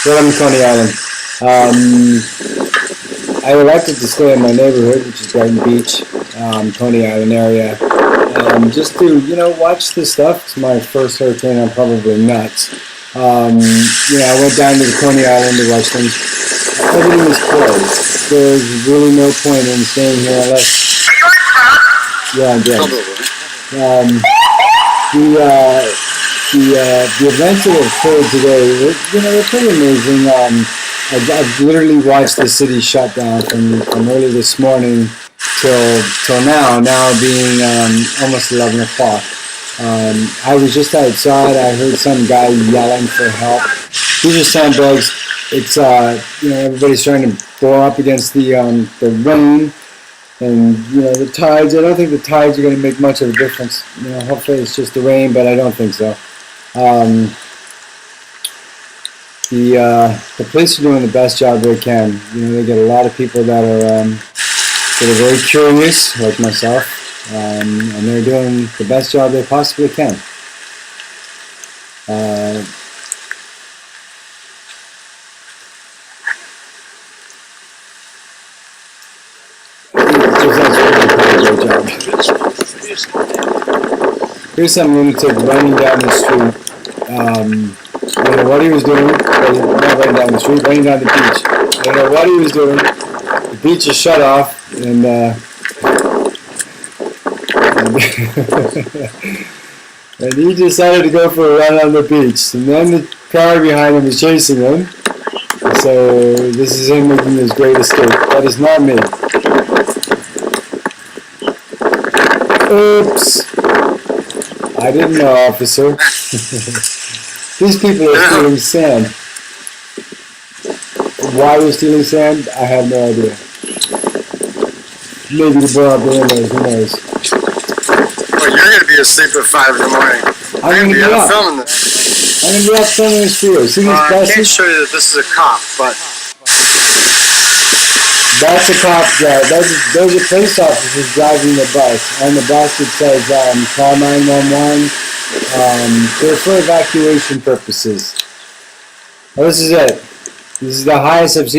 Well, I'm in Coney Island. I elected to stay in my neighborhood, which is Brighton Beach, Coney Island area, just to, watch the stuff. It's my first hurricane. I'm probably nuts. I went down to the Coney Island to watch things. Everything was closed. There's really no point in staying here unless... Yeah, I'm dead. The events that have occurred today, they're pretty amazing. I've literally watched the city shut down from early this morning till now being almost 11 o'clock. I was just outside. I heard some guy yelling for help. These are sandbags. It's everybody's trying to blow up against the rain and the tides. I don't think the tides are going to make much of a difference. Hopefully it's just the rain, but I don't think so. The police are doing the best job they can. They get a lot of people that are very curious, like myself, and they're doing the best job they possibly can. Here's some lunatic running down the street. I don't know what he was doing. Not running down the street, running down the beach. I don't know what he was doing. The beach is shut off, and and he decided to go for a run on the beach. And then the car behind him is chasing him. So this is him making his great escape. That is not me. Oops. I didn't know, officer. These people are stealing sand. Why they're stealing sand, I have no idea. Maybe to blow up the windows, who knows. Well, you're going to be asleep at 5 in the morning. I'm going to be up. Filming this. I'm going to be up filming this video. See these buses? I can't show you that this is a cop, but... That's a cop drive. Those are police officers driving the bus. On the bus it says call 911. They're for evacuation purposes. Well, this is it. This is the highest I've seen.